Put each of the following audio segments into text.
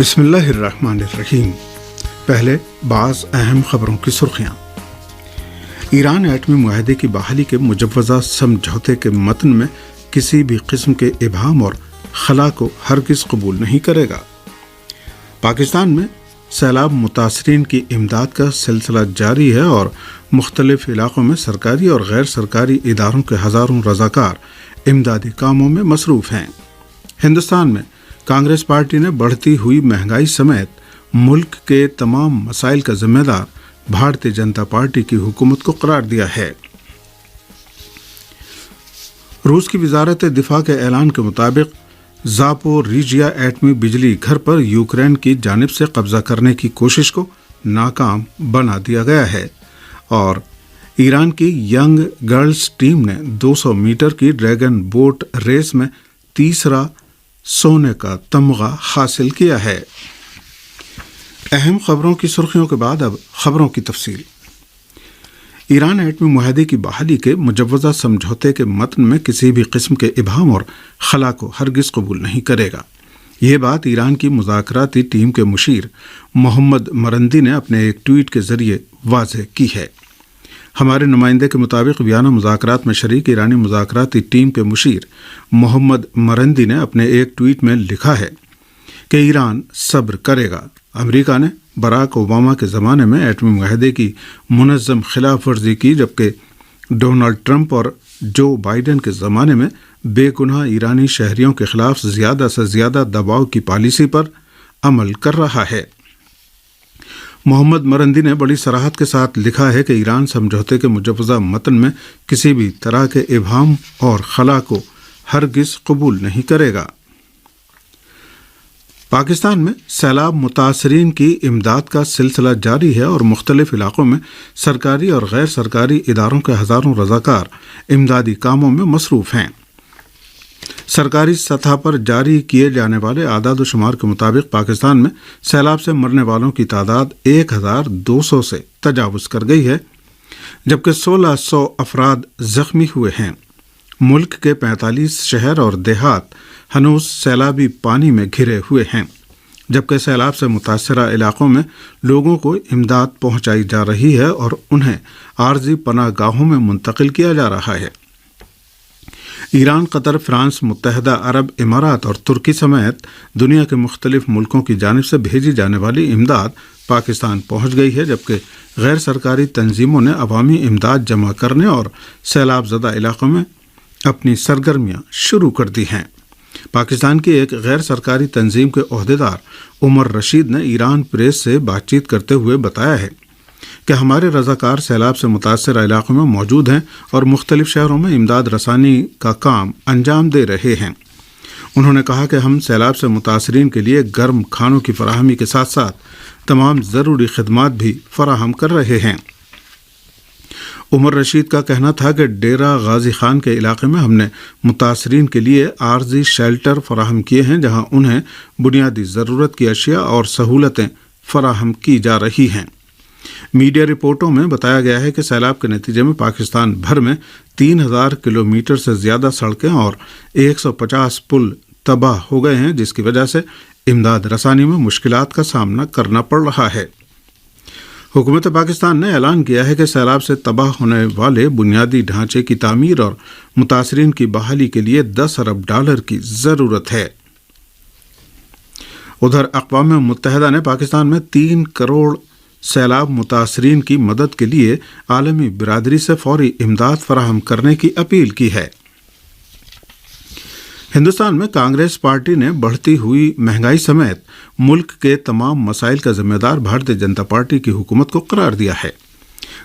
بسم اللہ الرحمن الرحیم۔ پہلے بعض اہم خبروں کی سرخیاں۔ ایران ایٹمی معاہدے کی بحالی کے مجوزہ سمجھوتے کے متن میں کسی بھی قسم کے ابہام اور خلا کو ہرگز قبول نہیں کرے گا۔ پاکستان میں سیلاب متاثرین کی امداد کا سلسلہ جاری ہے اور مختلف علاقوں میں سرکاری اور غیر سرکاری اداروں کے ہزاروں رضاکار امدادی کاموں میں مصروف ہیں۔ ہندوستان میں کانگریس پارٹی نے بڑھتی ہوئی مہنگائی سمیت ملک کے تمام مسائل کا ذمہ دار بھارتیہ جنتا پارٹی کی حکومت کو قرار دیا ہے۔ روس کی وزارت دفاع کے اعلان کے مطابق زاپوریژیا ایٹمی بجلی گھر پر یوکرین کی جانب سے قبضہ کرنے کی کوشش کو ناکام بنا دیا گیا ہے، اور ایران کی ینگ گرلز ٹیم نے 200 میٹر کی ڈریگن بوٹ ریس میں تیسرا سونے کا تمغہ حاصل کیا ہے۔ اہم خبروں کی سرخیوں کے بعد اب خبروں کی تفصیل۔ ایران ایٹمی معاہدے کی بحالی کے مجوزہ سمجھوتے کے متن میں کسی بھی قسم کے ابہام اور خلا کو ہرگز قبول نہیں کرے گا۔ یہ بات ایران کی مذاکراتی ٹیم کے مشیر محمد مرندی نے اپنے ایک ٹویٹ کے ذریعے واضح کی ہے۔ ہمارے نمائندے کے مطابق ویانا مذاکرات میں شریک ایرانی مذاکراتی ٹیم کے مشیر محمد مرندی نے اپنے ایک ٹویٹ میں لکھا ہے کہ ایران صبر کرے گا۔ امریکہ نے براک اوباما کے زمانے میں ایٹمی معاہدے کی منظم خلاف ورزی کی، جبکہ ڈونلڈ ٹرمپ اور جو بائیڈن کے زمانے میں بے گناہ ایرانی شہریوں کے خلاف زیادہ سے زیادہ دباؤ کی پالیسی پر عمل کر رہا ہے۔ محمد مرندی نے بڑی صراحت کے ساتھ لکھا ہے کہ ایران سمجھوتے کے مجوزہ متن میں کسی بھی طرح کے ابہام اور خلا کو ہرگز قبول نہیں کرے گا۔ پاکستان میں سیلاب متاثرین کی امداد کا سلسلہ جاری ہے اور مختلف علاقوں میں سرکاری اور غیر سرکاری اداروں کے ہزاروں رضاکار امدادی کاموں میں مصروف ہیں۔ سرکاری سطح پر جاری کیے جانے والے اعداد و شمار کے مطابق پاکستان میں سیلاب سے مرنے والوں کی تعداد 1200 سے تجاوز کر گئی ہے، جبکہ 1600 افراد زخمی ہوئے ہیں۔ ملک کے 45 شہر اور دیہات ہنوز سیلابی پانی میں گھرے ہوئے ہیں، جبکہ سیلاب سے متاثرہ علاقوں میں لوگوں کو امداد پہنچائی جا رہی ہے اور انہیں عارضی پناہ گاہوں میں منتقل کیا جا رہا ہے۔ ایران، قطر، فرانس، متحدہ عرب امارات اور ترکی سمیت دنیا کے مختلف ملکوں کی جانب سے بھیجی جانے والی امداد پاکستان پہنچ گئی ہے، جبکہ غیر سرکاری تنظیموں نے عوامی امداد جمع کرنے اور سیلاب زدہ علاقوں میں اپنی سرگرمیاں شروع کر دی ہیں۔ پاکستان کی ایک غیر سرکاری تنظیم کے عہدیدار عمر رشید نے ایران پریس سے بات چیت کرتے ہوئے بتایا ہے کہ ہمارے رضاکار سیلاب سے متاثرہ علاقوں میں موجود ہیں اور مختلف شہروں میں امداد رسانی کا کام انجام دے رہے ہیں۔ انہوں نے کہا کہ ہم سیلاب سے متاثرین کے لیے گرم کھانوں کی فراہمی کے ساتھ ساتھ تمام ضروری خدمات بھی فراہم کر رہے ہیں۔ عمر رشید کا کہنا تھا کہ ڈیرہ غازی خان کے علاقے میں ہم نے متاثرین کے لیے عارضی شیلٹر فراہم کیے ہیں، جہاں انہیں بنیادی ضرورت کی اشیاء اور سہولتیں فراہم کی جا رہی ہیں۔ میڈیا رپورٹوں میں بتایا گیا ہے کہ سیلاب کے نتیجے میں پاکستان بھر میں 3000 کلومیٹر سے زیادہ سڑکیں اور 150 پل تباہ ہو گئے ہیں، جس کی وجہ سے امداد رسانی میں مشکلات کا سامنا کرنا پڑ رہا ہے۔ حکومت پاکستان نے اعلان کیا ہے کہ سیلاب سے تباہ ہونے والے بنیادی ڈھانچے کی تعمیر اور متاثرین کی بحالی کے لیے $10 ارب کی ضرورت ہے۔ ادھر اقوام متحدہ نے پاکستان میں 3 کروڑ سیلاب متاثرین کی مدد کے لیے عالمی برادری سے فوری امداد فراہم کرنے کی اپیل کی ہے۔ ہندوستان میں کانگریس پارٹی نے بڑھتی ہوئی مہنگائی سمیت ملک کے تمام مسائل کا ذمہ دار بھارتیہ جنتا پارٹی کی حکومت کو قرار دیا ہے۔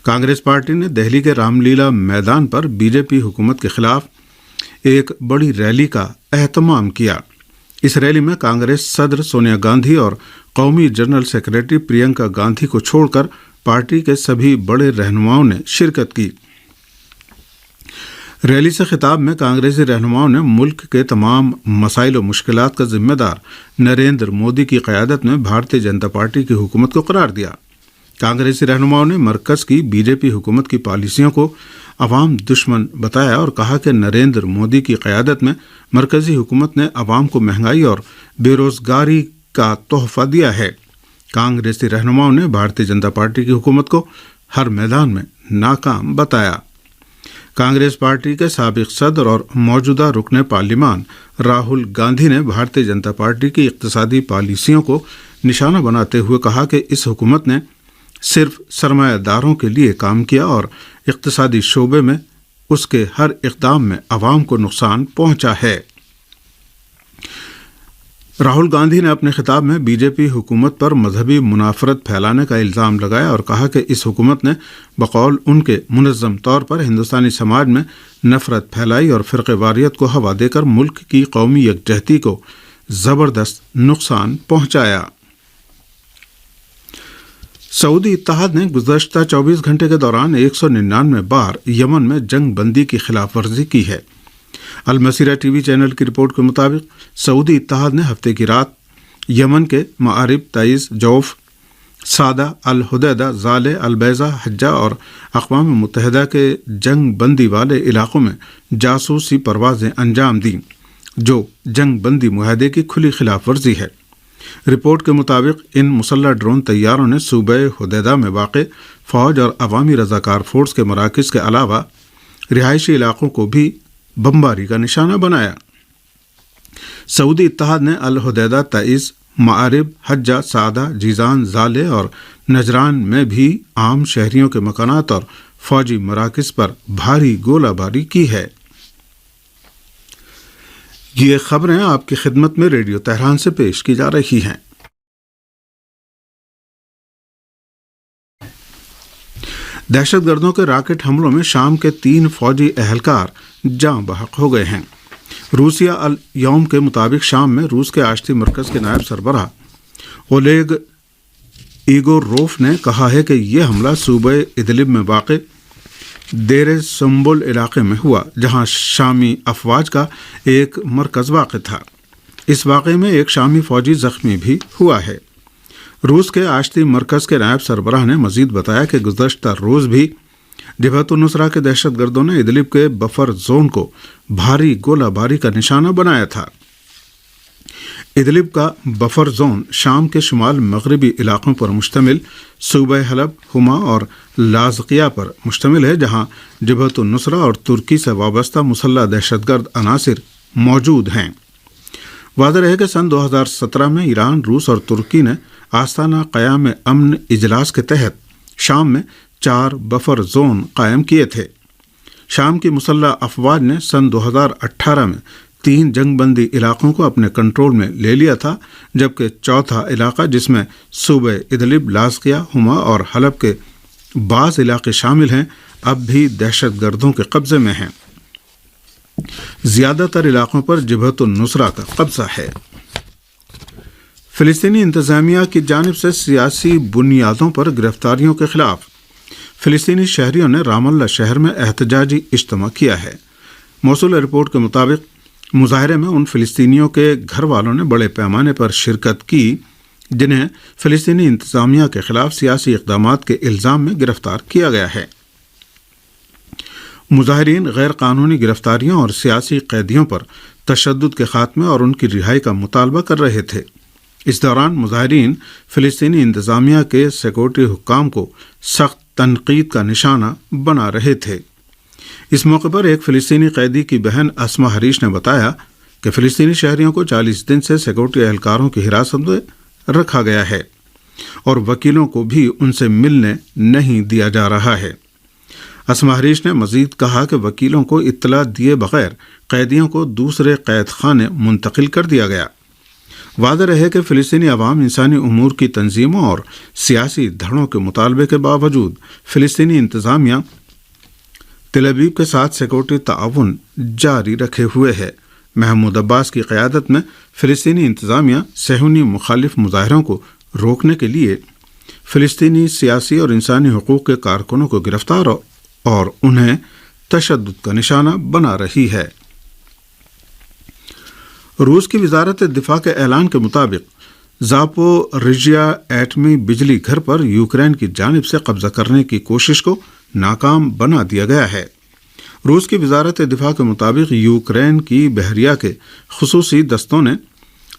کانگریس پارٹی نے دہلی کے رام لیلا میدان پر بی جے پی حکومت کے خلاف ایک بڑی ریلی کا اہتمام کیا۔ اس ریلی میں کانگریس صدر سونیا گاندھی اور قومی جنرل سیکریٹری پرینکا گاندھی کو چھوڑ کر پارٹی کے سبھی بڑے رہنماؤں نے شرکت کی۔ ریلی سے خطاب میں کانگریسی رہنماؤں نے ملک کے تمام مسائل و مشکلات کا ذمہ دار نریندر مودی کی قیادت میں بھارتیہ جنتا پارٹی کی حکومت کو قرار دیا۔ کانگریسی رہنماؤں نے مرکز کی بی جے پی حکومت کی پالیسیوں کو عوام دشمن بتایا اور کہا کہ نریندر مودی کی قیادت میں مرکزی حکومت نے عوام کو مہنگائی اور بے روزگاری کا تحفہ دیا ہے۔ کانگریسی رہنماؤں نے بھارتیہ جنتا پارٹی کی حکومت کو ہر میدان میں ناکام بتایا۔ کانگریس پارٹی کے سابق صدر اور موجودہ رکن پارلیمان راہل گاندھی نے بھارتیہ جنتا پارٹی کی اقتصادی پالیسیوں کو نشانہ بناتے ہوئے کہا کہ اس حکومت نے صرف سرمایہ داروں کے لیے کام کیا اور اقتصادی شعبے میں اس کے ہر اقدام میں عوام کو نقصان پہنچا ہے۔ راہل گاندھی نے اپنے خطاب میں بی جے پی حکومت پر مذہبی منافرت پھیلانے کا الزام لگایا اور کہا کہ اس حکومت نے بقول ان کے منظم طور پر ہندوستانی سماج میں نفرت پھیلائی اور فرقہ واریت کو ہوا دے کر ملک کی قومی یکجہتی کو زبردست نقصان پہنچایا۔ سعودی اتحاد نے گزشتہ 24 گھنٹے کے دوران 199 بار یمن میں جنگ بندی کی خلاف ورزی کی ہے۔ المسیرہ ٹی وی چینل کی رپورٹ کے مطابق سعودی اتحاد نے ہفتے کی رات یمن کے معارب، تعیز، جوف، سادہ، الحدیدہ، زالے، البیضہ، حجہ اور اقوام متحدہ کے جنگ بندی والے علاقوں میں جاسوسی پروازیں انجام دیں، جو جنگ بندی معاہدے کی کھلی خلاف ورزی ہے۔ رپورٹ کے مطابق ان مسلح ڈرون طیاروں نے صوبہ حدیدہ میں واقع فوج اور عوامی رضاکار فورس کے مراکز کے علاوہ رہائشی علاقوں کو بھی بمباری کا نشانہ بنایا۔ سعودی اتحاد نے الحدیدہ، تعیز، معارب، حجہ، سعدہ، جیزان، زالے اور نجران میں بھی عام شہریوں کے مکانات اور فوجی مراکز پر بھاری گولہ باری کی ہے۔ یہ خبریں آپ کی خدمت میں ریڈیو تہران سے پیش کی جا رہی ہیں۔ دہشت گردوں کے راکٹ حملوں میں شام کے 3 فوجی اہلکار جاں بحق ہو گئے ہیں۔ روسیہ الیوم کے مطابق شام میں روس کے آشتی مرکز کے نائب سربراہ اولیگ ایگوروف نے کہا ہے کہ یہ حملہ صوبہ ادلب میں واقع دیر سمبل علاقے میں ہوا، جہاں شامی افواج کا ایک مرکز واقع تھا۔ اس واقعے میں ایک شامی فوجی زخمی بھی ہوا ہے۔ روس کے آشتی مرکز کے نائب سربراہ نے مزید بتایا کہ گزشتہ روز بھی جبہت النصرہ کے دہشت گردوں نے ادلب کے بفر زون کو بھاری گولہ باری کا نشانہ بنایا تھا۔ ادلب کا بفر زون شام کے شمال مغربی علاقوں پر مشتمل صوبہ حلب، حما اور لازقیہ پر مشتمل ہے، جہاں جبہت النصرہ اور ترکی سے وابستہ مسلح دہشت گرد عناصر موجود ہیں۔ واضح رہے کہ سن 2017 میں ایران، روس اور ترکی نے آستانہ قیام امن اجلاس کے تحت شام میں 4 بفر زون قائم کیے تھے۔ شام کی مسلح افواج نے سن 2018 میں 3 جنگ بندی علاقوں کو اپنے کنٹرول میں لے لیا تھا، جبکہ چوتھا علاقہ جس میں صوبہ ادلب، لازقیہ، حما اور حلب کے بعض علاقے شامل ہیں، اب بھی دہشت گردوں کے قبضے میں ہیں۔ زیادہ تر علاقوں پر جبہت النصرہ کا قبضہ ہے۔ فلسطینی انتظامیہ کی جانب سے سیاسی بنیادوں پر گرفتاریوں کے خلاف فلسطینی شہریوں نے رام اللہ شہر میں احتجاجی اجتماع کیا ہے۔ موصول رپورٹ کے مطابق مظاہرے میں ان فلسطینیوں کے گھر والوں نے بڑے پیمانے پر شرکت کی جنہیں فلسطینی انتظامیہ کے خلاف سیاسی اقدامات کے الزام میں گرفتار کیا گیا ہے۔ مظاہرین غیر قانونی گرفتاریوں اور سیاسی قیدیوں پر تشدد کے خاتمے اور ان کی رہائی کا مطالبہ کر رہے تھے۔ اس دوران مظاہرین فلسطینی انتظامیہ کے سیکورٹی حکام کو سخت تنقید کا نشانہ بنا رہے تھے۔ اس موقع پر ایک فلسطینی قیدی کی بہن اسما حریش نے بتایا کہ فلسطینی شہریوں کو 40 دن سے سیکورٹی اہلکاروں کی حراست میں رکھا گیا ہے اور وکیلوں کو بھی ان سے ملنے نہیں دیا جا رہا ہے۔ اسما حریش نے مزید کہا کہ وکیلوں کو اطلاع دیے بغیر قیدیوں کو دوسرے قید خانے منتقل کر دیا گیا۔ واضح رہے کہ فلسطینی عوام انسانی امور کی تنظیموں اور سیاسی دھڑوں کے مطالبے کے باوجود فلسطینی انتظامیہ تل ابیب کے ساتھ سیکورٹی تعاون جاری رکھے ہوئے ہے۔ محمود عباس کی قیادت میں فلسطینی انتظامیہ صہیونی مخالف مظاہروں کو روکنے کے لیے فلسطینی سیاسی اور انسانی حقوق کے کارکنوں کو گرفتار اور انہیں تشدد کا نشانہ بنا رہی ہے۔ روس کی وزارت دفاع کے اعلان کے مطابق زاپوریژیا ایٹمی بجلی گھر پر یوکرین کی جانب سے قبضہ کرنے کی کوشش کو ناکام بنا دیا گیا ہے۔ روس کی وزارت دفاع کے مطابق یوکرین کی بحریہ کے خصوصی دستوں نے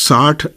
60